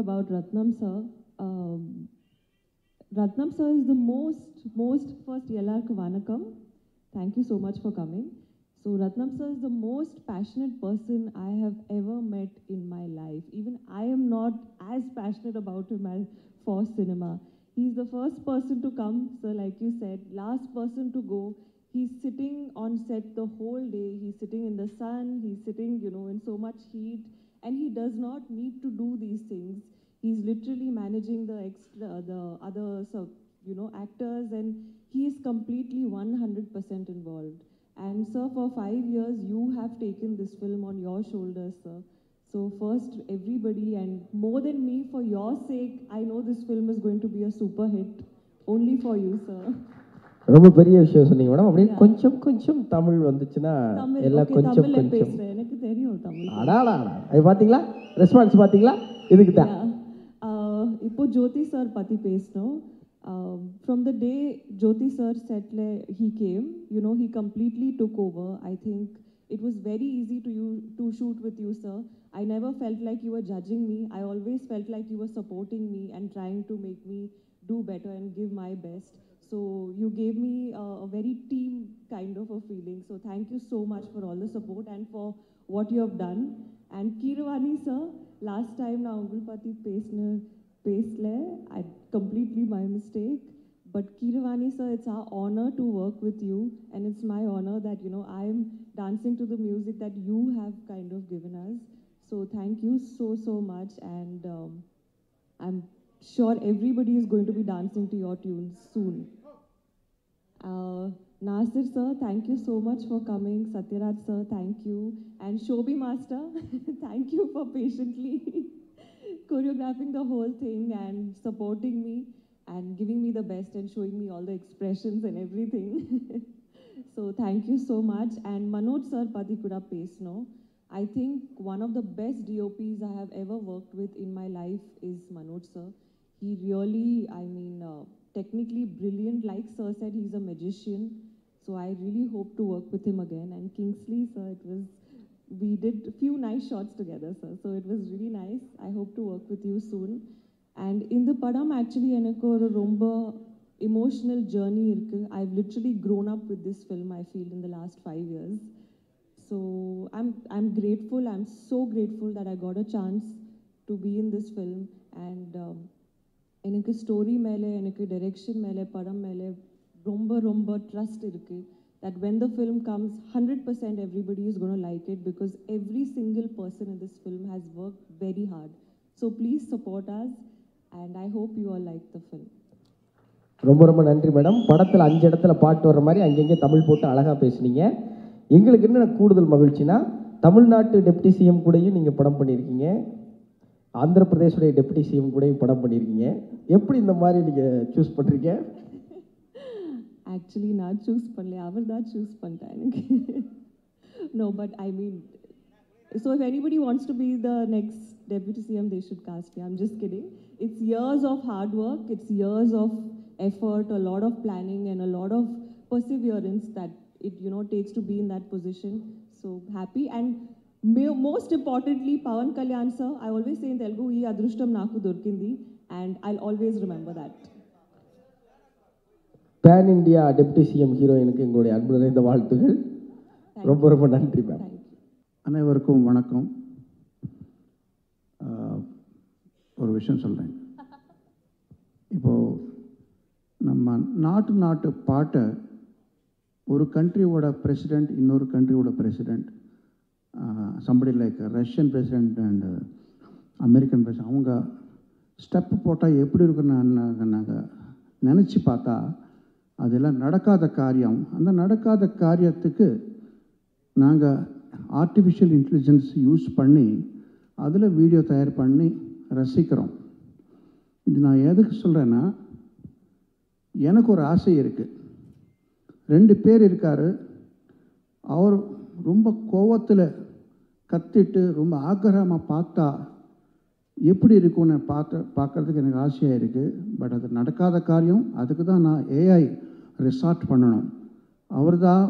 about Ratnam sir. Ratnam sir is the most first Yellarku Vanakam. Thank you so much for coming. So Ratnam sir is the most passionate person I have ever met in my life. Even I am not as passionate about him as for cinema. He's the first person to come, sir, like you said, last person to go. He's sitting on set the whole day. He's sitting in the sun. He's sitting, in so much heat. And he does not need to do these things. He's literally managing the other, actors, and he is completely 100% involved. And sir, for 5 years, you have taken this film on your shoulders, sir. So first, everybody, and more than me, for your sake, I know this film is going to be a super hit. Only for you, sir. ரொம்ப பெரிய விஷயம் சொன்னீங்க madam. அப்படியே கொஞ்சம் கொஞ்சம் தமிழ் வந்துச்சுன்னா எல்லாம் கொஞ்சம் கொஞ்சம் எனக்கு தெரியும் தமிழ். அடாடா, அது பாத்தீங்களா, ரெஸ்பான்ஸ் பாத்தீங்களா? இதுக்கு தான் இப்போ ஜோதி சார் பத்தி பேசணும். From the day Jyoti sir said he came, he completely took over. I think it was very easy to shoot with you, sir. I never felt like you were judging me. I always felt like you were supporting me and trying to make me do better and give my best. So you gave me a very team kind of a feeling. So thank you so much for all the support and for what you have done. And Keeravani sir, last time na Ungulpati Pesle, I completely my mistake. But Keeravani sir, it's our honor to work with you, and it's my honor that I'm dancing to the music that you have kind of given us. So thank you so much, and I'm sure everybody is going to be dancing to your tunes soon. Nasir sir, thank you so much for coming. Satyaraj sir, thank you. And Shobhi master, thank you for patiently choreographing the whole thing and supporting me and giving me the best and showing me all the expressions and everything. So thank you so much. And Manoj sir, Padikuda Pesno, I think one of the best DOPs I have ever worked with in my life is Manoj sir. He really, technically brilliant. Like sir said, he's a magician. So I really hope to work with him again. And Kingsley sir, we did a few nice shots together, sir. So it was really nice. I hope to work with you soon. And in the padam, actually, enakku oru romba emotional journey irukku. I've literally grown up with this film, I feel, in the last 5 years. So I'm grateful. I'm so grateful that I got a chance to be in this film. And enakku story mele, enakku direction mele, padam mele romba trust irukku. That when the film comes, 100% everybody is going to like it, because every single person in this film has worked very hard. So please support us, and I hope you all like the film. ரொம்ப நன்றி madam. படத்தில் 5 இடத்துல பாட்டு வர மாதிரி அங்கங்கே தமிழ் போட்டு அழகாக பேசுனீங்க. எங்களுக்கு என்ன கூடுதல் மகிழ்ச்சினா, தமிழ்நாட்டு டெப்டி சிஎம் கூடயும் நீங்கள் படம் பண்ணியிருக்கீங்க, ஆந்திர பிரதேசுடைய டெப்டி சிஎம் கூடயும் படம் பண்ணியிருக்கீங்க. எப்படி இந்த மாதிரி நீங்கள் சூஸ் பண்ணுறீங்க? Actually, not choose panle, avar da choose panta enakku. No, but so if anybody wants to be the next deputy CM, they should cast me. I'm just kidding. It's years of hard work, it's years of effort, a lot of planning and a lot of perseverance that it takes to be in that position. So happy. And most importantly, Pawan Kalyan sir, I always say in Telugu, ee adrushtam naaku dorkindi, and I'll always remember that. Pan India deputy CM ஹீரோயினுக்கு எங்களுடைய அன்பு நிறைந்த வாழ்த்துகள். ரொம்ப நன்றி ma'am. அனைவருக்கும் வணக்கம். ஒரு விஷயம் சொல்கிறேன். இப்போது நம்ம நாட்டு பாட்டை ஒரு கண்ட்ரியோட பிரசிடெண்ட், இன்னொரு கண்ட்ரியோட president, somebody like Russian president and American president, அவங்க ஸ்டெப்பு போட்டால் எப்படி இருக்குன்னு நாங்கள் நினச்சி பார்த்தா அதெல்லாம் நடக்காத காரியம். அந்த நடக்காத காரியத்துக்கு நாங்கள் ஆர்டிஃபிஷியல் இன்டெலிஜென்ஸ் யூஸ் பண்ணி அதில் வீடியோ தயார் பண்ணி ரசிக்கிறோம். இது நான் எதுக்கு சொல்கிறேன்னா, எனக்கு ஒரு ஆசை இருக்குது. 2 பேர் இருக்கார், அவர் ரொம்ப கோவத்தில் கத்திட்டு ரொம்ப ஆக்கிரகமாக பார்த்தா எப்படி இருக்கும்னு பார்க்குறதுக்கு எனக்கு ஆசையாக இருக்குது. பட் அது நடக்காத காரியம். அதுக்கு தான் நான் ஏஐ ரிசார்ட் பண்ணணும். அவர் தான்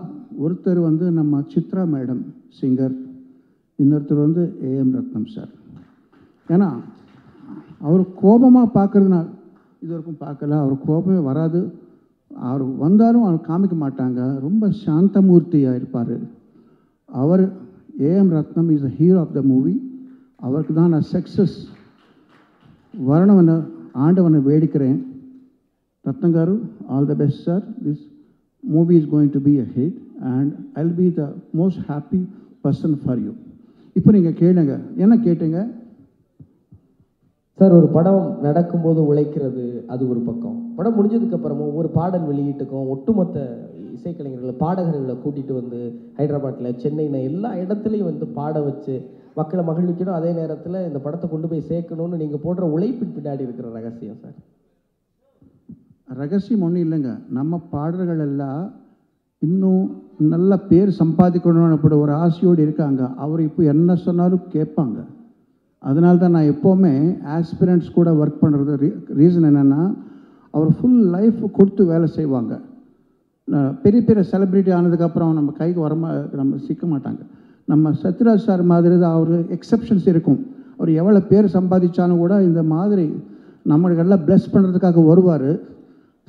ஒருத்தர் நம்ம சித்ரா மேடம் சிங்கர், இன்னொருத்தர் ஏஎம் ரத்னம் சார். ஏன்னா அவர் கோபமாக பார்க்குறது நான் இது வரைக்கும் பார்க்கல. அவர் கோபமே வராது. அவர் வந்தாலும் அவர் காமிக்க மாட்டாங்க. ரொம்ப சாந்தமூர்த்தியாக இருப்பார். அவர் AM Rathnam is the hero of the movie. அவருக்கு தான் நான் சக்ஸஸ் வரணும்னு ஆண்டவனை வேடிக்கிறேன். ரத்னம் గారు, all the best sir. This movie is going to be a hit and I will be the most happy person for you. இப்போ நீங்கள் கேளுங்க, என்ன கேட்டீங்க சார்? ஒரு படம் நடக்கும்போது உழைக்கிறது அது ஒரு பக்கம், படம் முடிஞ்சதுக்கப்புறமும் ஒரு பாடல் வெளியீட்டுக்கும் ஒட்டுமொத்த இசைக்கலைஞர்களை பாடகர்களை கூட்டிகிட்டு வந்து ஹைதராபாத்தில், சென்னையில் எல்லா இடத்துலையும் வந்து பாட வச்சு மக்களை மகிழ்விக்கணும். அதே நேரத்தில் இந்த படத்தை கொண்டு போய் சேர்க்கணும்னு நீங்கள் போடுற உழைப்பின் பின்னாடி இருக்கிற ரகசியம் சார்? ரகசியம் ஒன்றும் இல்லைங்க. நம்ம பாடல்கள் எல்லாம் இன்னும் நல்ல பேர் சம்பாதிக்கணும்னு அப்படி ஒரு ஆசையோடு இருக்காங்க. அவர் இப்போ என்ன சொன்னாலும் கேட்பாங்க. அதனால தான் நான் எப்போவுமே ஆஸ்பிரண்ட்ஸ் கூட ஒர்க் பண்ணுறது ரீசன் என்னென்னா, அவர் ஃபுல் லைஃப் கொடுத்து வேலை செய்வாங்க. பெரிய பெரிய செலிப்ரிட்டி ஆனதுக்கப்புறம் நம்ம கைக்கு நம்ம சிக்க மாட்டாங்க. நம்ம சத்யராஜ் சார் மாதிரி தான் அவர் எக்ஸப்ஷன்ஸ் இருக்கும். அவர் எவ்வளோ பேர் சம்பாதிச்சாலும் கூட இந்த மாதிரி நம்மளுக்கெல்லாம் ப்ளஸ் பண்ணுறதுக்காக வருவார்.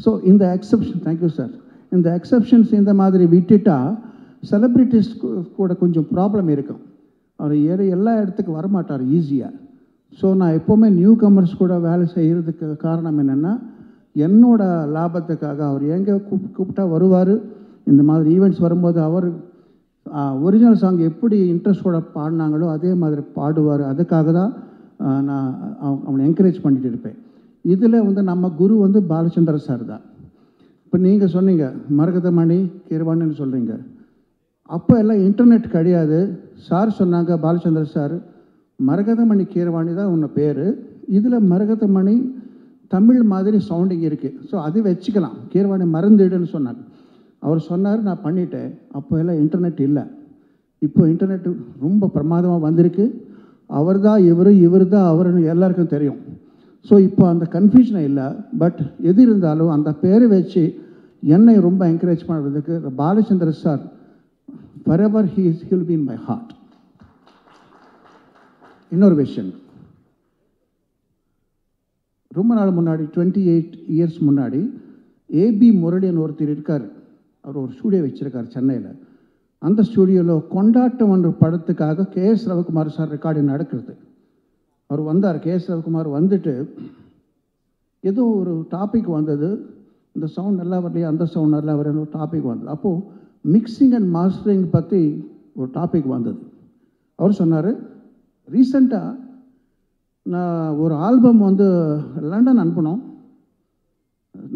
ஸோ இந்த எக்ஸப்ஷன், தேங்க்யூ சார், இந்த எக்ஸப்ஷன்ஸ் இந்த மாதிரி விட்டுட்டா செலிப்ரிட்டிஸ் கூட கொஞ்சம் ப்ராப்ளம் இருக்கும். அவர் எல்லா இடத்துக்கு வரமாட்டார் ஈஸியாக. ஸோ நான் எப்போவுமே நியூ கமர்ஸ் கூட வேலை செய்கிறதுக்கு காரணம் என்னென்னா, என்னோட லாபத்துக்காக. அவர் எங்கே கூப்பிட்டா வருவார். இந்த மாதிரி ஈவெண்ட்ஸ் வரும்போது அவர் ஒரிஜினல் சாங் எப்படி இன்ட்ரெஸ்டோட பாடினாங்களோ அதே மாதிரி பாடுவார். அதுக்காக தான் நான் அவனை என்கரேஜ் பண்ணிகிட்டு இருப்பேன். இதில் வந்து நம்ம குரு வந்து பாலச்சந்திர சார் தான். இப்போ நீங்கள் சொன்னீங்க மரகதமணி கீரவாணின்னு சொல்கிறீங்க. அப்போ எல்லாம் இன்டர்நெட் கிடையாது. சார் சொன்னாங்க, பாலச்சந்திர சார், மரகதமணி கீரவாணி தான் உன்னை பேர், இதில் மரகதமணி தமிழ் மாதிரி சவுண்டிங் இருக்குது, ஸோ அது வச்சுக்கலாம், கீரவாணி மறந்துடுன்னு சொன்னாங்க. அவர் சொன்னார், நான் பண்ணிட்டேன். அப்போ எல்லாம் இன்டர்நெட் இல்லை. இப்போ இன்டர்நெட் ரொம்ப பிரமாதமாக வந்திருக்கு. அவர் தான் இவர் தான் அவர்னு எல்லாருக்கும் தெரியும். ஸோ இப்போ அந்த கன்ஃபியூஷனே இல்லை. பட் எது இருந்தாலும் அந்த பேரை வச்சு என்னை ரொம்ப என்கரேஜ் பண்ணுறதுக்கு Balachandra sir forever he will be in my heart. இன்னொரு விஷயம், ரொம்ப நாள் முன்னாடி 28 இயர்ஸ் முன்னாடி ஏபி முரளின்னு ஒருத்தர் இருக்கார். அவர் ஒரு ஸ்டூடியோ வச்சுருக்கார் சென்னையில். அந்த ஸ்டூடியோவில் கொண்டாட்டம் என்ற படத்துக்காக கேஎஸ் ரவிக்குமார் சார் ரெக்கார்டிங் நடக்கிறது. அவர் வந்தார். கேஎஸ் ரவிக்குமார் வந்துட்டு ஏதோ ஒரு டாபிக் வந்தது, இந்த சவுண்ட் நல்லா வரலையா, அந்த சவுண்ட் நல்லா வரல, ஒரு டாபிக் வந்தது. அப்போது மிக்சிங் அண்ட் மாஸ்டரிங் பற்றி ஒரு டாபிக் வந்தது. அவர் சொன்னார், ரீசெண்டாக நான் ஒரு ஆல்பம் வந்து லண்டன் அனுப்பினோம்,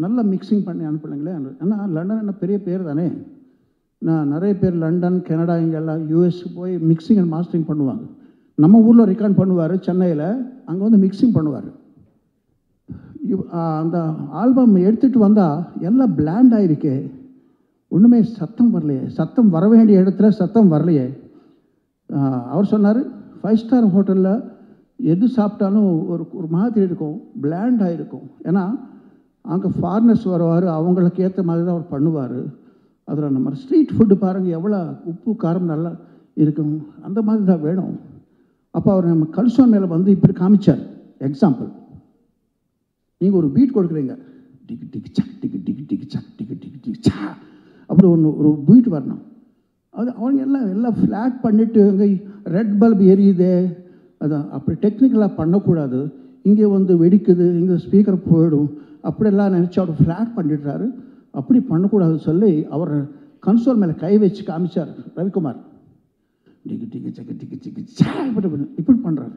நல்லா மிக்சிங் பண்ணி அனுப்பலைங்களே. ஏன்னா லண்டன் என்ன பெரிய பேர் தானே. நான் நிறைய பேர் லண்டன், கனடா, இங்கெல்லாம் யூஎஸ் போய் மிக்சிங் அண்ட் மாஸ்டரிங் பண்ணுவாங்க. நம்ம ஊரில் ரெக்கார்ட் பண்ணுவார் சென்னையில், அங்கே வந்து மிக்சிங் பண்ணுவார். அந்த ஆல்பம் எடுத்துகிட்டு வந்தால் எல்லாம் பிளாண்ட் ஆகிருக்கே, ஒன்றுமே சத்தம் வரலையே, சத்தம் வர வேண்டிய இடத்துல சத்தம் வரலையே. அவர் சொன்னார், 5 ஸ்டார் ஹோட்டலில் எது சாப்பிட்டாலும் ஒரு மாதிரி இருக்கும், பிளாண்ட் ஆகிருக்கும். ஏன்னா அங்கே ஃபாரினர்ஸ் வருவார், அவங்களுக்கு ஏற்ற மாதிரி தான் அவர் பண்ணுவார். அதில் நம்ம ஸ்ட்ரீட் ஃபுட்டு பாருங்கள், எவ்வளோ உப்பு காரம் நல்லா இருக்கும், அந்த மாதிரி தான் வேணும். அப்போ அவர் நம்ம கல்சோன் மேலே வந்து இப்படி காமிச்சார். எக்ஸாம்பிள், நீங்கள் ஒரு பீட் கொடுக்குறீங்க, டிக்கு டிக்கு சக் டிக்கு டிக்கு டிக்கு சக் டிக்கு டிக்கு டிக்கு சா, அப்படி ஒரு பீட் வரணும். அது அவங்க எல்லாம் ஃப்ளாட் பண்ணிவிட்டு அங்கே ரெட் பல்ப் எரியுது, அதான் அப்படி டெக்னிக்கலாக பண்ணக்கூடாது. இங்கே வந்து வெடிக்குது, இங்கே ஸ்பீக்கர் போயிடும், அப்படியெல்லாம் நினச்சி அவர் ஃப்ளாட் பண்ணிடுறாரு. அப்படி பண்ணக்கூடாதுன்னு சொல்லி அவர் கன்சோல் மேலே கை வச்சு காமிச்சார் ரவிக்குமார். டிக்கு டிக்கு சக்கு டிக்கு டிக்கு சா இப்படி பண்ணுறாரு.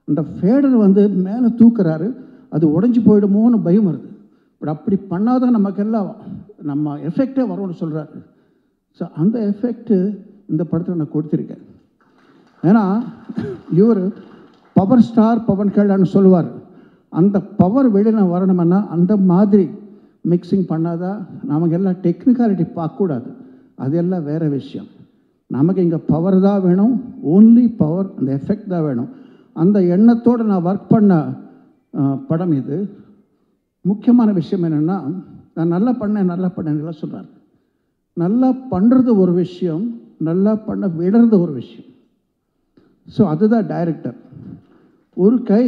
அந்த ஃபேடர் வந்து மேலே தூக்குறாரு, அது உடஞ்சி போயிடுமோன்னு பயம் வருது. பட் அப்படி பண்ணாதான் நமக்கெல்லாம் நம்ம எஃபெக்டே வரும்னு சொல்கிறாரு. ஸோ அந்த எஃபெக்ட்டு இந்த படத்தில் நான் கொடுத்துருக்கேன். ஏன்னா இவர் பவர் ஸ்டார் பவன் கல்யாணம் சொல்லுவார். அந்த பவர் வெளியில் வரணும்னா அந்த மாதிரி மிக்சிங் பண்ணாதான். நமக்கு எல்லாம் டெக்னிக்காலிட்டி பார்க்கக்கூடாது, அதெல்லாம் வேறு விஷயம். நமக்கு இங்கே பவர் தான் வேணும், ஓன்லி பவர், அந்த எஃபெக்ட் தான் வேணும். அந்த எண்ணத்தோடு நான் ஒர்க் பண்ண படம் இது. முக்கியமான விஷயம் என்னென்னா, நான் நல்லா பண்ணேன் சொல்கிறார். நல்லா பண்ணுறது ஒரு விஷயம், நல்லா பண்ண விடுறது ஒரு விஷயம். ஸோ அதுதான் டைரக்டர். ஒரு கை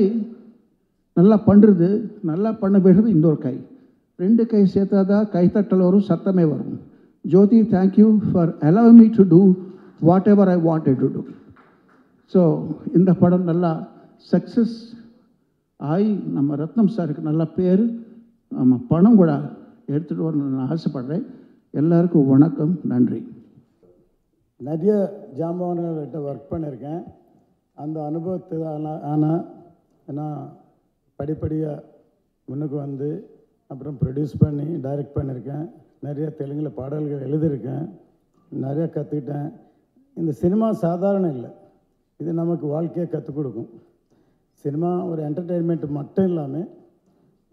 நல்லா பண்ணுறது, நல்லா பண்ண விடுறது இன்னொரு கை. 2 கை சேர்த்தா தான் கைத்தட்டல் வரும், சத்தமே வரும். Jothi, thank you for allowing me to do whatever I wanted to do. So இந்த படம் நல்லா சக்ஸஸ் ஆகி நம்ம ரத்னம் சாருக்கு நல்ல பேர், நம்ம பணம் கூட எடுத்துகிட்டு வரணும்னு நான் ஆசைப்படுறேன். எல்லாருக்கும் வணக்கம், நன்றி. நிறைய ஜாம்பவான்கள்கிட்ட ஒர்க் பண்ணியிருக்கேன். அந்த அனுபவத்தில் ஆனால் நான் படிப்படியாக முன்னுக்கு வந்து அப்புறம் ப்ரொடியூஸ் பண்ணி டைரக்ட் பண்ணியிருக்கேன். நிறைய தெலுங்கில் பாடல்கள் எழுதியிருக்கேன். நிறையா கற்றுக்கிட்டேன். இந்த சினிமா சாதாரணம் இல்லை, இது நமக்கு வாழ்க்கையை கற்றுக் கொடுக்கும். சினிமா ஒரு என்டர்டெயின்மெண்ட் மட்டும் இல்லாமல்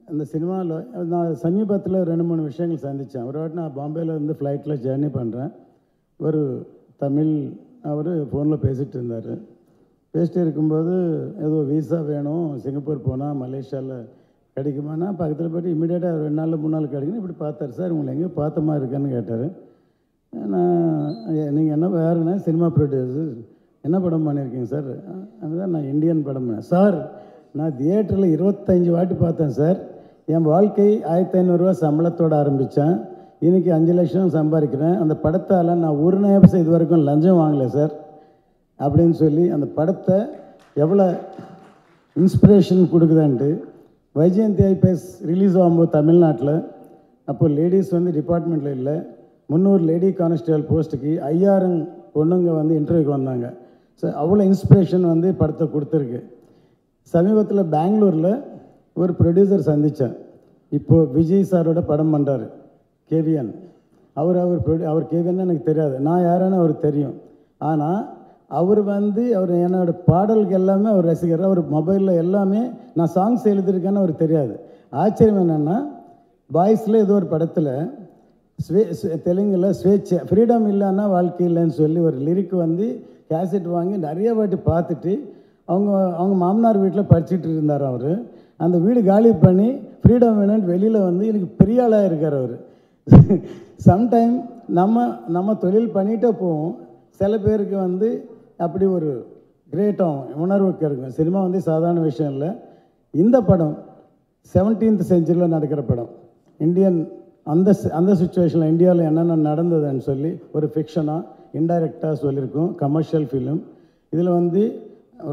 அந்த சினிமாவில் நான் சமீபத்தில் 2-3 விஷயங்கள் சந்தித்தேன். ஒரு வாட்டி நான் பாம்பேயில் இருந்து ஃப்ளைட்டில் ஜேர்னி பண்ணுறேன். ஒரு தமிழ் அவர் ஃபோனில் பேசிகிட்டு இருந்தார். பேசிட்டு இருக்கும்போது ஏதோ வீசா வேணும், சிங்கப்பூர் போனால் மலேசியாவில் கிடைக்குமானா பக்கத்தில் போய்ட்டு இமீடியட்டாக 2 நாள் 3 நாள் கிடைக்குன்னு இப்படி பார்த்தார். சார் உங்களை எங்கேயோ பார்த்தமா இருக்கேன்னு கேட்டார். நான் நீங்கள் என்ன வேறுனா சினிமா ப்ரொடியூசர், என்ன படம் பண்ணியிருக்கீங்க சார்? அதுதான் நான் இந்தியன் படம் பண்ணேன் சார். நான் தியேட்டரில் 25 வாட்டி பார்த்தேன் சார். என் வாழ்க்கை 1500 ரூபா சம்பளத்தோடு ஆரம்பித்தேன். இன்றைக்கி 5 லட்சம் சம்பாதிக்கிறேன். அந்த படத்தால் நான் 1 நயா இது வரைக்கும் லஞ்சம் வாங்கலை சார் அப்படின்னு சொல்லி அந்த படத்தை எவ்வளோ இன்ஸ்பிரேஷன் கொடுக்குதான்ட்டு. வைஜெயந்தி ஐபிஎஸ் ரிலீஸ் ஆகும்போது தமிழ்நாட்டில் அப்போது லேடிஸ் வந்து டிபார்ட்மெண்ட்டில் இல்லை, 300 லேடி கான்ஸ்டபிள் போஸ்ட்டுக்கு 5000 பொண்ணுங்க வந்து இன்டர்வியூக்கு வந்தாங்க. ஸோ அவ்வளோ இன்ஸ்பிரேஷன் வந்து படத்தை கொடுத்துருக்கு. சமீபத்தில் பெங்களூரில் ஒரு ப்ரொடியூசர் சந்தித்தேன். இப்போது விஜய் சாரோட படம் பண்ணுறாரு கேவிஎன். அவர் கேவிஎன்னு எனக்கு தெரியாது, நான் யாருன்னு அவருக்கு தெரியும். ஆனால் அவர் வந்து என்னோட பாடல்கள் எல்லாமே அவர் ரசிகர். அவர் மொபைலில் எல்லாமே நான் சாங்ஸ் எழுதியிருக்கேன்னு அவருக்கு தெரியாது. ஆச்சரியம் என்னென்னா பாய்ஸில் ஏதோ ஒரு படத்தில் தெலுங்கில் ஸ்வேச்சை ஃப்ரீடம் இல்லைன்னா வாழ்க்கை இல்லைன்னு சொல்லி ஒரு லிரிக் வந்து கேசட் வாங்கி நிறைய வாட்டி பார்த்துட்டு அவங்க மாமனார் வீட்டில் படிச்சுட்டு இருந்தார். அவர் அந்த வீடு காலி பண்ணி ஃப்ரீடம் வேணும்னு வெளியில் வந்து எனக்கு பெரிய ஆளாக இருக்கார் அவர். சம்டைம் நம்ம தொழில் பண்ணிகிட்டே போவோம். சில பேருக்கு வந்து அப்படி ஒரு கிரேட்டாகும் உணர்வுக்கு இருக்கும். சினிமா வந்து சாதாரண விஷயம் இல்லை. இந்த படம் 17th செஞ்சுரியில் நடக்கிற படம். இந்தியன் அந்த சுச்சுவேஷனில் இந்தியாவில் என்னென்ன நடந்ததுன்னு சொல்லி ஒரு ஃபிக்ஷனாக இன்டைரக்டாக சொல்லியிருக்கோம். Commercial film. இதில் வந்து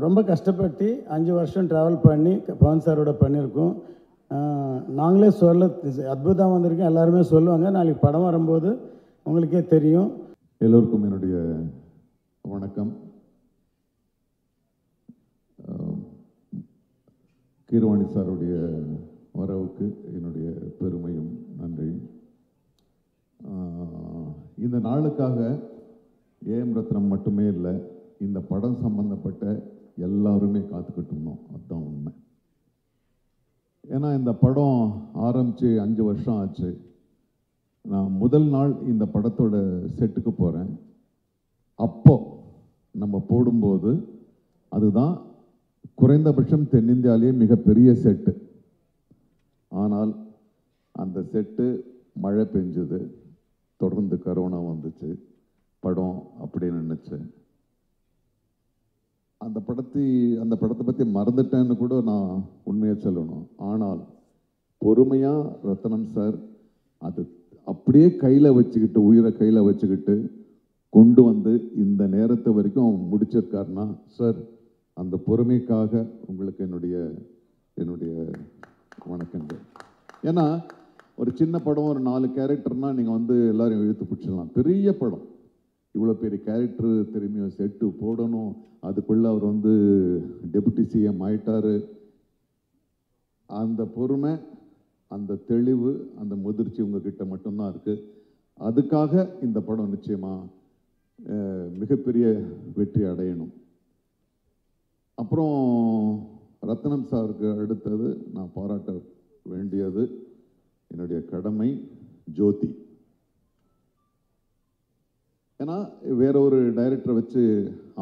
ரொம்ப கஷ்டப்பட்டு 5 வருஷம் ட்ராவல் பண்ணி பவன் சாரோட பண்ணியிருக்கோம். நாங்களே சொல்ல அற்புதம் வந்திருக்கோம், எல்லாருமே சொல்லுவாங்க. நாளைக்கு படம் வரும்போது உங்களுக்கே தெரியும். எல்லோருக்கும் என்னுடைய வணக்கம். கீரவாணி சாருடைய வரவுக்கு என்னுடைய பெருமையும் நன்றியும். இந்த நாளுக்காக ஏஎம் ரத்னம் மட்டுமே இல்லை, இந்த படம் சம்பந்தப்பட்ட எல்லாருமே காத்துக்கிட்டு இருந்தோம். அதுதான் உண்மை. ஏன்னா இந்த படம் ஆரம்பித்து 5 வருஷம் ஆச்சு. நான் முதல் நாள் இந்த படத்தோட செட்டுக்கு போகிறேன். அப்போ நம்ம போடும்போது அதுதான் குறைந்தபட்சம் தென்னிந்தியாவிலேயே மிகப்பெரிய செட்டு. ஆனால் அந்த செட்டு மழை பெஞ்சுது, தொடர்ந்து கரோனா வந்துச்சு, படம் அப்படி நின்றுச்சு. அந்த படத்தை பற்றி மறந்துட்டேன்னு கூட நான் உண்மையாக சொல்லணும். ஆனால் பொறுமையாக ரத்னம் சார் அது அப்படியே கையில் வச்சுக்கிட்டு, உயிரை கையில் வச்சுக்கிட்டு கொண்டு வந்து இந்த நேரத்தை வரைக்கும் முடிச்சிருக்காருன்னா சார், அந்த பொறுமைக்காக உங்களுக்கு என்னுடைய வணக்கங்கள். ஏன்னா ஒரு சின்ன படம், ஒரு 4 கேரக்டர்னால் நீங்கள் வந்து எல்லோரும் இழுத்து பிடிச்சிடலாம். பெரிய படம், இவ்வளோ பெரிய கேரக்டர் திரும்பியும் செட்டு போடணும், அதுக்குள்ளே அவர் வந்து டெபுட்டி சிஎம் ஆயிட்டார். அந்த பொறுமை, அந்த தெளிவு, அந்த முதிர்ச்சி உங்ககிட்ட மட்டும்தான் இருக்குது. அதுக்காக இந்த படம் நிச்சயமாக மிகப்பெரிய வெற்றி அடையணும். அப்புறம் ரத்னம் சாருக்கு அடுத்தது நான் பாராட்ட வேண்டியது என்னுடைய கடமை ஜோதி. ஏன்னா வேற ஒரு டைரக்டரை வச்சு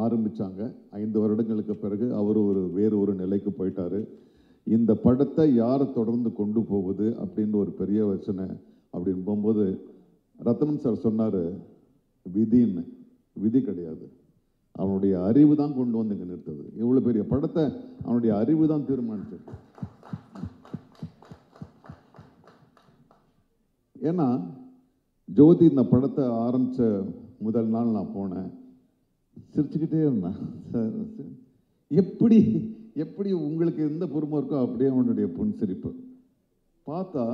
ஆரம்பித்தாங்க. 5 வருடங்களுக்கு பிறகு அவர் வேறு ஒரு நிலைக்கு போயிட்டார். இந்த படத்தை யாரை தொடர்ந்து கொண்டு போகுது அப்படின்னு ஒரு பெரிய பிரச்சனை அப்படின்னு போகும்போது ரத்னம் சார் சொன்னார், விதின்னு. விதி கிடையாது, அவனுடைய அறிவு தான் கொண்டு வந்து இங்கே நிறுத்தது. இவ்வளோ பெரிய படத்தை அவனுடைய அறிவு தான் தீர்மானிச்சது. ஏன்னா ஜோதி இந்த படத்தை ஆரம்பித்த முதல் நாள் நான் போனேன், சிரிச்சுக்கிட்டே இருந்தேன். சார் எப்படி எப்படி உங்களுக்கு எந்த பொறுமை இருக்கோ அப்படியே அவனுடைய புன்சிரிப்பு. பார்த்தா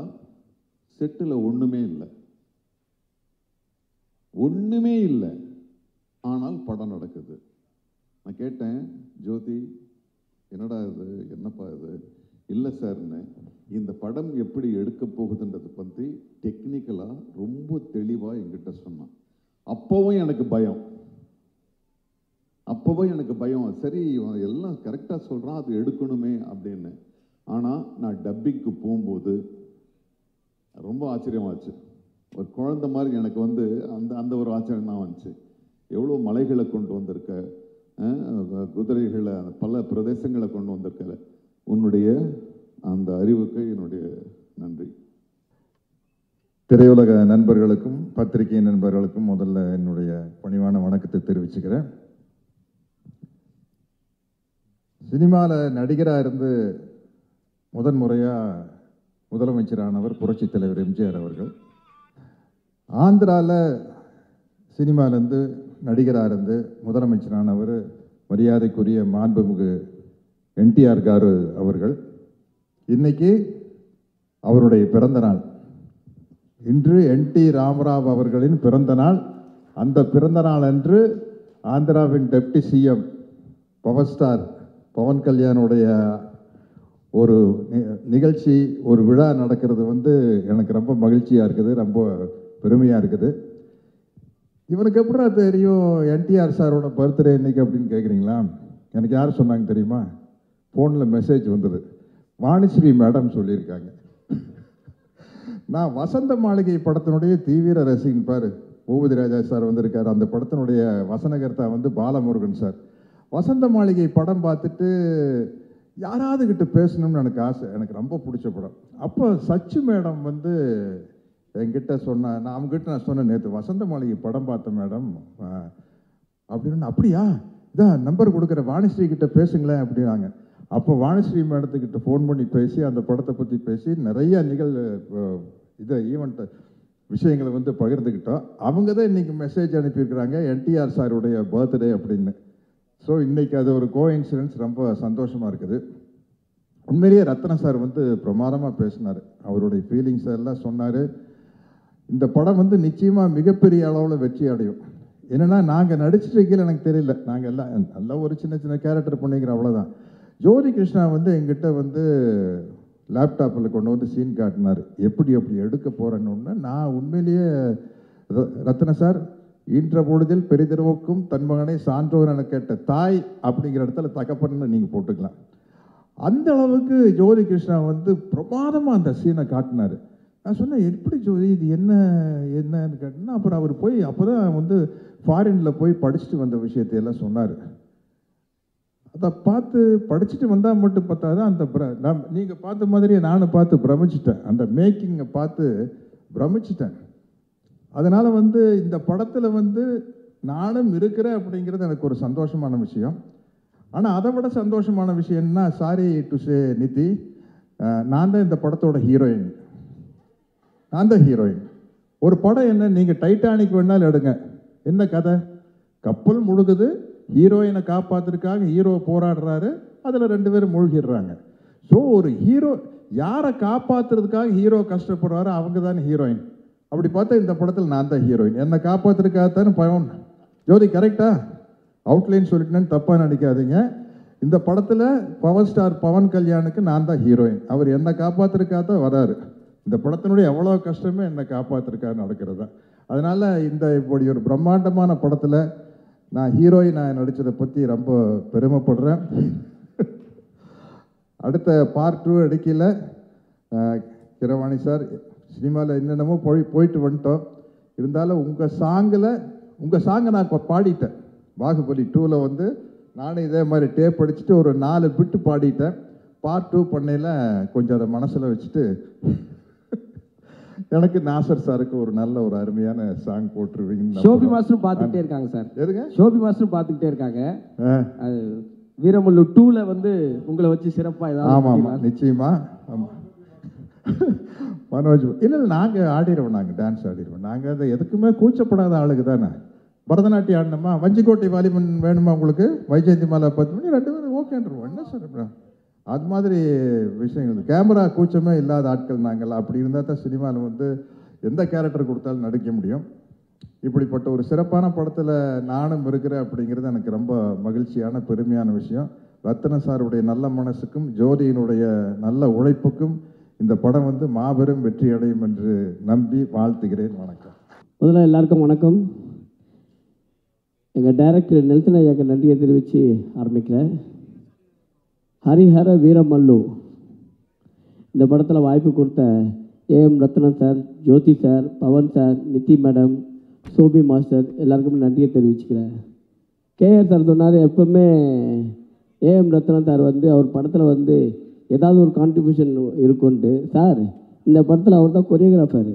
செட்டில் ஒன்றுமே இல்லை, ஒன்றுமே இல்லை. ஆனால் படம் நடக்குது. நான் கேட்டேன், ஜோதி என்னடா இது, என்னப்பா இது? இல்லை சார்ன்னு, இந்த படம் எப்படி எடுக்க போகுதுன்றதை பற்றி டெக்னிக்கலாக ரொம்ப தெளிவாக என்கிட்ட சொன்னான். அப்போவும் எனக்கு பயம், சரி இவன் எல்லாம் கரெக்டாக சொல்கிறான், அது எடுக்கணுமே அப்படின்னு. ஆனால் நான் டப்பிங்க்கு போகும்போது ரொம்ப ஆச்சரியமாச்சு. ஒரு குழந்தை மாதிரி எனக்கு வந்து அந்த ஒரு ஆச்சரியம் தான் வந்துச்சு. எவ்வளோ மலைகளை கொண்டு வந்திருக்க, குதிரைகளை பல பிரதேசங்களை கொண்டு வந்திருக்க, உன்னுடைய அந்த அறிவுக்கு என்னுடைய நன்றி. திரையுலக நண்பர்களுக்கும் பத்திரிகை நண்பர்களுக்கும் முதல்ல என்னுடைய பணிவான வணக்கத்தை தெரிவிச்சுக்கிறேன். சினிமாவில் நடிகராக இருந்து முதன்முறையாக முதலமைச்சரானவர் புரட்சித் தலைவர் எம்ஜிஆர் அவர்கள். ஆந்திராவில் சினிமாவிலேருந்து நடிகராக இருந்து முதலமைச்சரானவர் மரியாதைக்குரிய மாண்புமிகு என்டிஆர் காரு அவர்கள். இன்னைக்கு அவருடைய பிறந்த நாள். இன்று என்டி ராமராவ் அவர்களின் பிறந்த நாள். அந்த பிறந்த நாள் அன்று ஆந்திராவின் deputy CM power star Pawan கல்யாணுடைய ஒரு நிகழ்ச்சி, ஒரு விழா நடக்கிறது வந்து எனக்கு ரொம்ப மகிழ்ச்சியாக இருக்குது, ரொம்ப பெருமையாக இருக்குது. இவனுக்கு எப்படா தெரியும் என்டிஆர் சாரோட பர்த்டே இன்னைக்கு அப்படின்னு கேட்குறீங்களா? எனக்கு யார் சொன்னாங்க தெரியுமா? ஃபோனில் மெசேஜ் வந்தது. வாணிஸ்ரீ மேடம் சொல்லியிருக்காங்க. நான் வசந்த மாளிகை படத்தினுடைய தீவிர ரசிகன். பாரு, பூபதி ராஜா சார் வந்திருக்கார். அந்த படத்தினுடைய வசனகர்த்தா வந்து பாலமுருகன் சார். வசந்த மாளிகை படம் பார்த்துட்டு யாராவது கிட்ட பேசணும்னு எனக்கு ஆசை, எனக்கு ரொம்ப பிடிச்ச படம். அப்போ சச்சு மேடம் வந்து என்கிட்ட சொன்னேன், நான் அவங்ககிட்ட நான் சொன்னேன், நேற்று வசந்த மாளிகை படம் பார்த்தேன் மேடம் அப்படின்னு. அப்படியா, இதான் நம்பர் கொடுக்குற, வாணிஸ்ரீ கிட்ட பேசுங்களேன் அப்படின்னாங்க. அப்போ வாணிஸ்ரீ மேடத்துக்கிட்ட ஃபோன் பண்ணி பேசி அந்த படத்தை பற்றி பேசி நிறைய ஈவெண்ட் விஷயங்களை வந்து பகிர்ந்துக்கிட்டோம். அவங்க தான் இன்றைக்கி மெசேஜ் அனுப்பியிருக்கிறாங்க, என்டிஆர் சாருடைய பர்த்டே அப்படின்னு. ஸோ இன்றைக்கி அது ஒரு கோஇன்சிடென்ஸ், ரொம்ப சந்தோஷமாக இருக்குது. உண்மையிலேயே ரத்ன சார் வந்து பிரமாதமாக பேசினார், அவருடைய ஃபீலிங்ஸ் எல்லாம் சொன்னார். இந்த படம் வந்து நிச்சயமாக மிகப்பெரிய அளவில் வெற்றி அடையும். என்னென்னா நாங்கள் நடிச்சிருக்கையில் எனக்கு தெரியல, நாங்கள் எல்லாம் நல்லா ஒரு சின்ன சின்ன கேரக்டர் பண்ணிக்கிற அவ்வளோதான். ஜோதி கிருஷ்ணா வந்து எங்கிட்ட வந்து லேப்டாப்பில் கொண்டு வந்து சீன் காட்டினார், எப்படி எடுக்க போகிறேன்னு. நான் உண்மையிலேயே ரத்ன சார், ஈன்ற பொழுதில் பெரிதர்வுக்கும் தன் மகனை சான்றோர் என கேட்ட தாய் அப்படிங்கிற இடத்துல தகப்பன்னு நீங்கள் போட்டுக்கலாம். அந்த அளவுக்கு ஜோதி கிருஷ்ணா வந்து பிரமாதமாக அந்த சீனை காட்டினார். நான் சொன்னேன், எப்படி ஜோதி இது என்னன்னு கேட்டேன்னா, அப்புறம் அவர் போய் அப்போ தான் வந்து ஃபாரினில் போய் படிச்சுட்டு வந்த விஷயத்தையெல்லாம் சொன்னார். அதை பார்த்து படிச்சுட்டு வந்தால் மட்டும் பார்த்தா தான் அந்த நீங்கள் பார்த்த மாதிரியே நானும் பார்த்து பிரமிச்சிட்டேன், அந்த மேக்கிங்கை பார்த்து பிரமிச்சிட்டேன். அதனால் வந்து இந்த படத்தில் வந்து நானும் இருக்கிறேன் அப்படிங்கிறது எனக்கு ஒரு சந்தோஷமான விஷயம். ஆனால் அதை விட சந்தோஷமான விஷயம்னா, சாரி டு சே நிதி, நான் தான் இந்த படத்தோட ஹீரோயின். நான் தான் ஹீரோயின். ஒரு படம் என்ன, நீங்கள் டைட்டானிக் வேணாலும் எடுங்க, என்ன கதை? கப்பல் முழுகுது, ஹீரோயினை காப்பாற்றுறதுக்காக ஹீரோ போராடுறாரு, அதில் 2 பேரும் மூழ்கிடுறாங்க. ஸோ ஒரு ஹீரோ யாரை காப்பாற்றுறதுக்காக ஹீரோ கஷ்டப்படுறாரோ அவங்க தானே ஹீரோயின். அப்படி பார்த்தா இந்த படத்தில் நான் தான் ஹீரோயின். என்னை காப்பாற்றுறதுக்காகத்தானே பவன். ஜோதி கரெக்டா? அவுட்லைன் சொல்லிட்டேன்னு தப்பாக நினைக்காதீங்க. இந்த படத்தில் பவர் ஸ்டார் பவன் கல்யாணுக்கு நான் தான் ஹீரோயின். அவர் என்னை காப்பாற்றுறதுக்காக தான் வராரு. இந்த படத்தினுடைய எவ்வளோ கஷ்டமே என்னை காப்பாற்றுறதுக்காக நடக்கிறது தான். அதனால் இப்படி ஒரு பிரம்மாண்டமான படத்தில் நான் ஹீரோயினாக நடித்ததை பற்றி ரொம்ப பெருமைப்படுறேன். அடுத்த பார்ட் 2 எடுக்கல கிரவாணி சார், சினிமாவில் என்னென்னமோ போயிட்டு வந்துட்டோம். இருந்தாலும் உங்கள் சாங்கை நான் இப்போ பாடிட்டேன். பாகுபலி 2ல் வந்து நானும் இதே மாதிரி டேப் அடிச்சுட்டு ஒரு 4 பிட்டு பாடிட்டேன். பார்ட் 2 பண்ணையில் கொஞ்சம் அதை மனசில் வச்சுட்டு எனக்கு நாசர் சாருக்கு ஒரு நல்ல ஒரு அருமையான சாங் போட்டுருவீங்க. ஷோபி மாஸ்டரும் பார்த்துக்கிட்டே இருக்காங்க சார். எதுங்க? ஷோபி மாஸ்டரும் பார்த்துக்கிட்டே இருக்காங்க. வீரமல்லு 2ல வந்து உங்களை வச்சு சிறப்பாக ஏதாவது. ஆமாம் ஆமாம், நிச்சயமா. ஆமாம், மனோஜ் இல்லை நாங்கள் ஆடிடுவோம், நாங்கள் டான்ஸ் ஆடிடுவோம். நாங்கள் அதை எதுக்குமே கூச்சப்படாத ஆளுக்கு தானே. பரதநாட்டியம் ஆடினோமா, வஞ்சிக்கோட்டை வாலிபன் வேணுமா உங்களுக்கு, வைஜெயந்தி மாலா 10 மணி 2 பேரும் ஓகேன்றோம். என்ன சார் அப்புறம் அது மாதிரி விஷயங்கள். கேமரா கூச்சமே இல்லாத ஆட்கள் நாங்கள். அப்படி இருந்தால் தான் சினிமாவில் வந்து எந்த கேரக்டர் கொடுத்தாலும் நடிக்க முடியும். இப்படிப்பட்ட ஒரு சிறப்பான படத்தில் நானும் இருக்கிறேன் அப்படிங்கிறது எனக்கு ரொம்ப மகிழ்ச்சியான பெருமையான விஷயம். ரத்ன சாருடைய நல்ல மனசுக்கும் ஜோதியினுடைய நல்ல உழைப்புக்கும் இந்த படம் வந்து மாபெரும் வெற்றி அடையும் என்று நம்பி வாழ்த்துகிறேன். வணக்கம். முதல்ல எல்லாருக்கும் வணக்கம். எங்கள் டைரக்டர் நெல்சன் ஐயாக்கு நன்றியை தெரிவித்து ஆரம்பிக்கிறேன். ஹரிஹர வீரமல்லு இந்த படத்தில் வாய்ப்பு கொடுத்த AM Rathnam sir, Jyothi sir, Pawan sir, Nithi madam, Shobi master எல்லாருக்குமே நன்றியை தெரிவிச்சுக்கிறேன். கேஆர் சார் சொன்னார், எப்பவுமே ஏஎம் ரத்னம் சார் வந்து அவர் படத்தில் வந்து ஏதாவது ஒரு கான்ட்ரிபியூஷன் இருக்குன்ட்டு. சார் இந்த படத்தில் அவர் தான் கொரியோகிராஃபர்.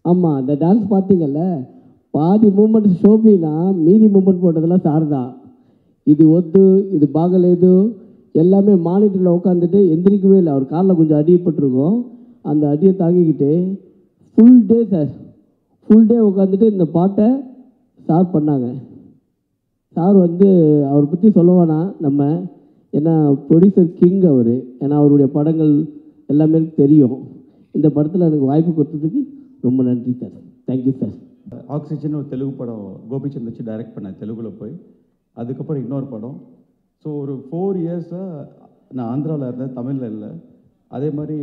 ஆமாம், அந்த டான்ஸ் பார்த்தீங்கல்ல, பாதி மூமெண்ட் ஷோபினா, மீதி மூமெண்ட் போட்டதெல்லாம் சார் தான். இது ஒத்து, இது பாகலேது எல்லாமே மானிட்டரில் உட்காந்துட்டு எந்திரிக்கவே இல்லை. அவர் காலில் கொஞ்சம் அடிப்பட்டிருக்கோம். அந்த அடியை தாங்கிக்கிட்டு full day sir, full day உட்காந்துட்டு இந்த பாட்டை சார் பண்ணாங்க. சார் வந்து அவரை பற்றி சொல்லவானா நம்ம, ஏன்னா ப்ரொடியூசர் கிங் அவர். ஏன்னா அவருடைய படங்கள் எல்லாமே தெரியும். இந்த படத்தில் எனக்கு வாய்ப்பு கொடுத்ததுக்கு ரொம்ப நன்றி சார். Thank you sir. ஆக்சிஜன் ஒரு தெலுங்கு படம் கோபிச்சந்த் வச்சு டைரக்ட் பண்ணேன் தெலுங்கில் போய். அதுக்கப்புறம் இன்னொரு படம். ஸோ ஒரு 4 இயர்ஸாக நான் ஆந்திராவில் இருந்தேன், தமிழில் இல்லை. அதே மாதிரி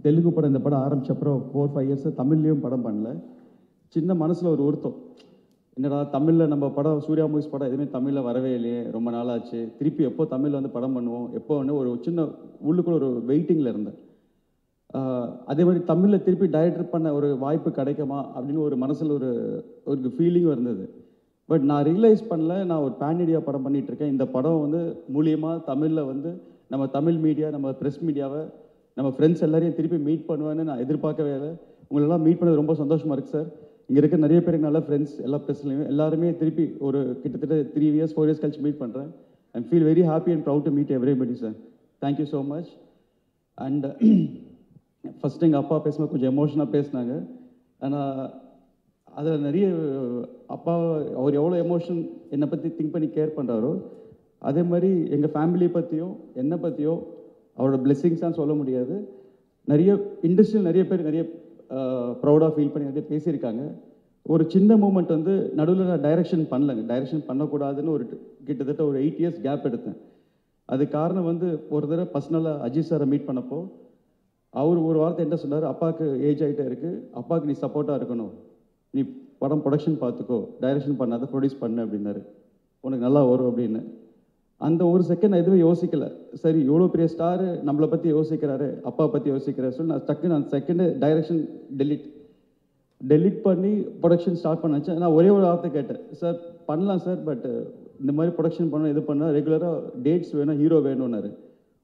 தெலுங்கு படம் இந்த படம் ஆரம்பித்த அப்புறம் 4-5 இயர்ஸாக தமிழ்லேயும் படம் பண்ணல. சின்ன மனசில் ஒரு வருத்தம், என்னடா தமிழில் நம்ம படம் சூர்யா மூவிஸ் படம் எதுவுமே தமிழில் வரவே இல்லையே, ரொம்ப நாளாச்சு, திருப்பி எப்போ தமிழில் வந்து படம் பண்ணுவோம், எப்போ வந்து ஒரு சின்ன உள்ளுக்குள்ள ஒரு வெயிட்டிங்கில் இருந்தேன். அதே மாதிரி தமிழில் திருப்பி டைரக்டர் பண்ண ஒரு வாய்ப்பு கிடைக்குமா அப்படின்னு ஒரு மனசில் ஒரு ஃபீலிங்கும் இருந்தது. பட் நான் ரியலைஸ் பண்ணல, நான் ஒரு பேன் இண்டியா படம் பண்ணிகிட்ருக்கேன். இந்த படம் வந்து மூலியமாக தமிழில் வந்து நம்ம தமிழ் மீடியா, நம்ம ப்ரெஸ் மீடியாவை, நம்ம ஃப்ரெண்ட்ஸ் எல்லாரையும் திருப்பி மீட் பண்ணுவேன்னு நான் எதிர்பார்க்கவே இல்லை. உங்களெல்லாம் மீட் பண்ணது ரொம்ப சந்தோஷமாக இருக்குது சார். இங்கே இருக்க நிறைய பேருக்கு நல்ல ஃப்ரெண்ட்ஸ், எல்லா ப்ரெஸ்லையும் எல்லாருமே திருப்பி ஒரு கிட்டத்தட்ட 3 இயர்ஸ் 4 இயர்ஸ் கழிச்சு மீட் பண்ணுறேன். I feel very happy and proud to meet everybody sir. Thank you so much. And first எங்கள் அப்பா பேசும்போது கொஞ்சம் எமோஷனாக பேசினாங்க. ஆனால் அதில் நிறைய அப்பா அவர் எவ்வளோ எமோஷன் என்னை பற்றி திங்க் பண்ணி கேர் பண்ணுறாரோ, அதே மாதிரி எங்கள் ஃபேமிலியை பற்றியும் என்னை பற்றியும் அவரோட பிளெஸ்ஸிங்ஸான்னு சொல்ல முடியாது. நிறைய இண்டஸ்ட்ரியில் நிறைய பேர் நிறைய ப்ரௌடாக ஃபீல் பண்ணி நிறைய பேசியிருக்காங்க. ஒரு சின்ன மூமெண்ட் வந்து நடுவில் நான் டைரக்ஷன் பண்ணலைங்க. டைரக்ஷன் பண்ணக்கூடாதுன்னு கிட்டத்தட்ட ஒரு 8 இயர்ஸ் கேப் எடுத்தேன். அது காரணம் வந்து ஒரு தடவை பர்சனலாக அஜித் சாரை மீட் பண்ணப்போ அவர் ஒரு வார்த்தை என்ன சொன்னார், அப்பாவுக்கு ஏஜ் ஆகிட்டே இருக்குது, அப்பாவுக்கு நீ சப்போர்ட்டாக இருக்கணும், நீ படம் ப்ரொடக்ஷன் பார்த்துக்கோ, டைரக்ஷன் பண்ணாத ப்ரொடியூஸ் பண்ணு அப்படின்னாரு, உனக்கு நல்லா வரும் அப்படின்னு. அந்த ஒரு செகண்ட் நான் எதுவும் யோசிக்கலை. சரி இவ்வளோ பெரிய ஸ்டாரு நம்மளை பற்றி யோசிக்கிறாரு, அப்பா பற்றி யோசிக்கிறாரு சொல்லி நான் டக்குன்னு அந்த செகண்டு டைரக்ஷன் டெலிட் பண்ணி ப்ரொடக்ஷன் ஸ்டார்ட் பண்ண வச்சேன். நான் ஒரே ஒரு வார்த்தை கேட்டேன், சார் பண்ணலாம் சார், பட் இந்த மாதிரி ப்ரொடக்ஷன் பண்ண இது பண்ணால் ரெகுலராக டேட்ஸ் வேணும், ஹீரோ வேணும்னாரு.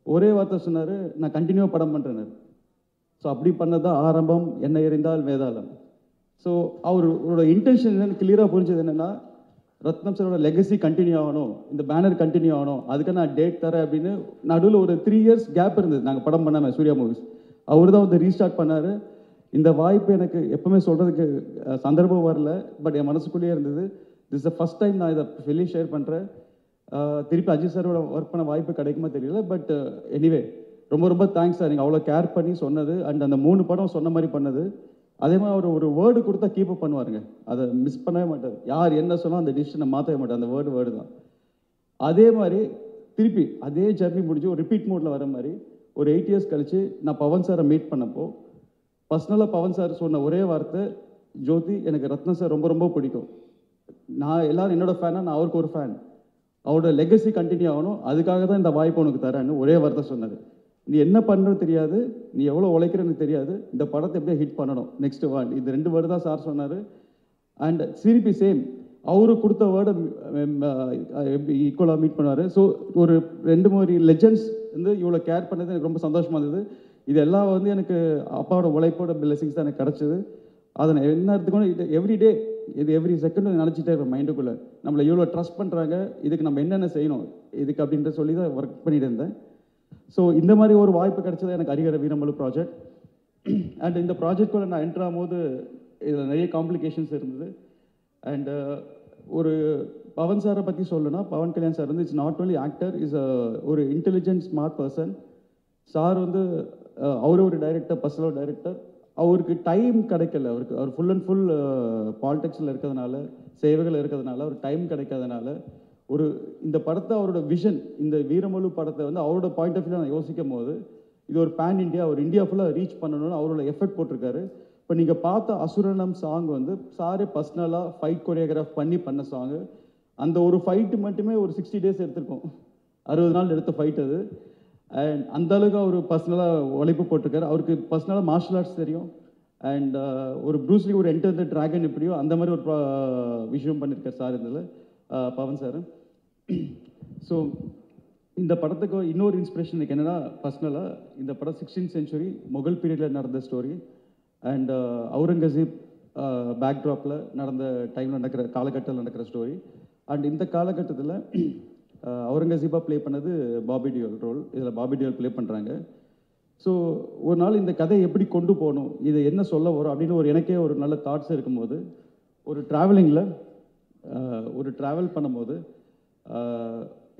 ஒரே வார்த்தை சொன்னார், நான் கண்டினியூவாக படம் பண்ணுறேன். ஸோ அப்படி பண்ணது தான் ஆரம்பம், என்ன எறிந்தால் வேதாளம். ஸோ அவரோட இன்டென்ஷன் என்னென்னு கிளியராக புரிஞ்சது என்னென்னா, ரத்னம் சாரோட லெகசி கண்டினியூ ஆகணும், இந்த பேனர் கண்டினியூ ஆகணும், அதுக்கு நான் டேட் தரேன் அப்படின்னு. நடுவில் ஒரு 3 இயர்ஸ் கேப் இருந்தது நாங்கள் படம் பண்ணாமல் சூர்யா மூவிஸ். அவர் தான் வந்து ரீஸ்டார்ட் பண்ணார். இந்த வாய்ப்பு எனக்கு எப்பவுமே சொல்கிறதுக்கு சந்தர்ப்பம் வரல, பட் என் மனசுக்குள்ளேயே இருந்தது. திஸ் த ஃபஸ்ட் டைம் நான் இதை வெளியே ஷேர் பண்ணுறேன். திருப்பி அஜித் சாரோட ஒர்க் பண்ண வாய்ப்பு கிடைக்குமா தெரியல, பட் எனிவே ரொம்ப ரொம்ப தேங்க்ஸ் சார். நீங்கள் அவ்வளோ கேர் பண்ணி சொன்னது, அண்ட் அந்த 3 படம் சொன்ன மாதிரி பண்ணது. அதே மாதிரி அவர் ஒரு வேர்டு கொடுத்தா கீப்பப் பண்ணுவாருங்க, அதை மிஸ் பண்ணவே மாட்டார். யார் என்ன சொன்னால் அந்த டிசிஷனை மாற்றவே மாட்டார், அந்த வேர்டு தான். அதே மாதிரி திருப்பி அதே ஜர்னி முடிஞ்சு ஒரு ரிப்பீட் மோடில் வர மாதிரி ஒரு 8 இயர்ஸ் கழிச்சு நான் பவன் சாரை மீட் பண்ணப்போ பர்சனலாக பவன் சார் சொன்ன ஒரே வார்த்தை, ஜோதி எனக்கு ரத்னம் சார் ரொம்ப ரொம்ப பிடிக்கும், நான் எல்லாரும் என்னோட ஃபேனாக, நான் அவருக்கு ஒரு ஃபேன், அவரோட லெகசி கண்டினியூ ஆகணும், அதுக்காக தான் இந்த வாய்ப்பு உனக்கு தரேன்னு ஒரே வார்த்தை சொன்னார். நீ என்ன பண்ணுறது தெரியாது, நீ எவ்வளோ உழைக்கிறன்னு தெரியாது, இந்த படத்தை எப்படியே ஹிட் பண்ணணும், நெக்ஸ்ட் வேர்டு, இது 2 வேர்டு தான் சார் சொன்னார். அண்ட் சிரிப்பி சேம், அவரு கொடுத்த வேர்டை ஈக்குவலாக மீட் பண்ணுவார். ஸோ ஒரு 2-3 லெஜெண்ட்ஸ் வந்து இவ்வளோ கேர் பண்ணது எனக்கு ரொம்ப சந்தோஷமாக இருந்தது. இதெல்லாம் வந்து எனக்கு அப்பாவோட உழைப்போட பிளெஸிங்ஸ் தான் எனக்கு கிடச்சிது. அதை நான் என்ன எடுத்துக்கணும், இது எவ்ரிடே, இது எவ்ரி செகண்டும் நினச்சிட்டே இருப்பேன் மைண்டுக்குள்ளே, நம்மளை இவ்வளோ ட்ரஸ்ட் பண்ணுறாங்க, இதுக்கு நம்ம என்னென்ன செய்யணும் இதுக்கு அப்படின்ற சொல்லி தான் ஒர்க் பண்ணிட்டு இருந்தேன். ஸோ இந்த மாதிரி ஒரு வாய்ப்பு கிடைச்சது எனக்கு ஹரிஹர வீரமல்லு ப்ராஜெக்ட். அண்ட் இந்த ப்ராஜெக்ட்குள்ளே நான் என்ட்ரு ஆகும்போது இதில் நிறைய காம்ப்ளிகேஷன்ஸ் இருந்தது. அண்ட் ஒரு பவன் சாரை பற்றி சொல்லணும்னா, பவன் கல்யாண் சார் வந்து it's not only actor, is ஒரு இன்டெலிஜென்ட் ஸ்மார்ட் பர்சன். சார் வந்து அவரே ஒரு டைரக்டர், பர்சனல் டைரக்டர். அவருக்கு டைம் கிடைக்கல. அவர் ஃபுல் அண்ட் ஃபுல் பாலிடிக்ஸில் இருக்கிறதுனால, சேவைகள் இருக்கிறதுனால, அவர் டைம் கிடைக்காதனால இந்த படத்தை அவரோட விஷன், இந்த வீரமலு படத்தை வந்து அவரோட பாயிண்ட் ஆஃப் வியூ நான் யோசிக்கும் போது, இது ஒரு பேன் இண்டியா, ஒரு இந்தியா ஃபுல்லாக ரீச் பண்ணணும்னு அவரோட எஃபர்ட் போட்டிருக்காரு. இப்போ நீங்கள் பார்த்த அசுரனம் சாங் வந்து சாரே பர்சனலாக ஃபைட் கொரியோகிராஃப் பண்ண சாங்கு. அந்த ஒரு ஃபைட்டு மட்டுமே ஒரு 60 days எடுத்திருக்கோம். 60 நாள் எடுத்த ஃபைட் அது. அண்ட் அந்த அளவுக்கு அவர் பர்சனலாக உழைப்பு போட்டிருக்காரு. அவருக்கு பர்சனலாக மார்ஷல் ஆர்ட்ஸ் தெரியும். அண்ட் ஒரு ப்ரூஸ்லி ஒரு என்டர் த ட்ராகன் எப்படியோ அந்த மாதிரி ஒரு விஷயம் பண்ணியிருக்கார் சார் இதில், பவன் சார். ஸோ இந்த படத்துக்கு இன்னொரு இன்ஸ்பிரேஷன் எனக்கு என்னென்னா, பர்சனலாக இந்த படம் 16th century முகல் பீரியடில் நடந்த ஸ்டோரி. அண்ட் அவுரங்கசீப் பேக்ட்ராப்பில் நடந்த டைமில் காலகட்டத்தில் நடக்கிற ஸ்டோரி. அண்ட் இந்த காலகட்டத்தில் அவுரங்கசீப்பாக ப்ளே பண்ணது பாபி டியோல் ரோல். இதில் பாபி டியோல் ப்ளே பண்ணுறாங்க. ஸோ ஒரு நாள் இந்த கதையை எப்படி கொண்டு போகணும், இது என்ன சொல்ல வரும் அப்படின்னு எனக்கே ஒரு நல்ல தாட்ஸ் இருக்கும்போது, ஒரு ட்ராவல் பண்ணும்போது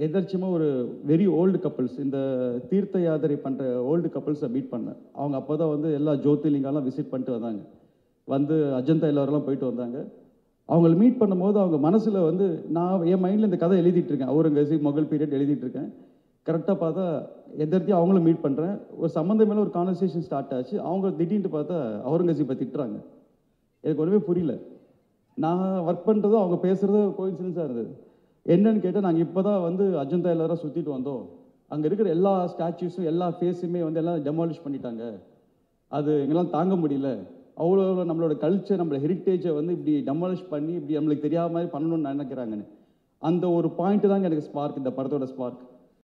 எதர்ச்சியமாக ஒரு வெரி ஓல்டு கப்புள்ஸ், இந்த தீர்த்த யாத்திரை பண்ணுற ஓல்டு கப்புள்ஸை மீட் பண்ணேன். அவங்க அப்போ தான் வந்து எல்லா ஜோதிர்லிங்கெல்லாம் விசிட் பண்ணிட்டு வந்தாங்க. வந்து அஜந்தா எல்லாரெல்லாம் போயிட்டு வந்தாங்க. அவங்கள மீட் பண்ணும்போது அவங்க மனசில் வந்து நான் என் மைண்டில் இந்த கதை எழுதிட்டுருக்கேன், அவுரங்கசீப் முகல் பீரியட் எழுதிட்டுருக்கேன். கரெக்டாக பார்த்தா எதிர்த்தி அவங்களும் மீட் பண்ணுறேன். ஒரு சம்மந்தம் மேலே ஒரு கான்வர்சேஷன் ஸ்டார்ட் ஆச்சு. அவங்க திடீர்னு பார்த்தா அவுரங்கசீப்பை திட்டுறாங்க. எனக்கு ஒன்றுமே புரியல. நான் ஒர்க் பண்ணுறதும் அவங்க பேசுகிறதோ கோயின்சிடன்ஸாக இருந்தது. என்னன்னு கேட்டால், நாங்கள் இப்போ தான் வந்து அஜந்தா எல்லாரும் சுற்றிட்டு வந்தோம், அங்கே இருக்கிற எல்லா ஸ்டாச்சுஸும் எல்லா ஃபேஸுமே வந்து எல்லாம் டெமாலிஷ் பண்ணிட்டாங்க, அது எங்களால் தாங்க முடியல, அவ்வளோ நம்மளோட கல்ச்சர், நம்மளோட ஹெரிட்டேஜை வந்து இப்படி டெமாலிஷ் பண்ணி இப்படி நம்மளுக்கு தெரியாத மாதிரி பண்ணணும்னு நினைக்கிறாங்கன்னு. அந்த ஒரு பாயிண்ட்டு தாங்க எனக்கு ஸ்பார்க், இந்த படத்தோட ஸ்பார்க்.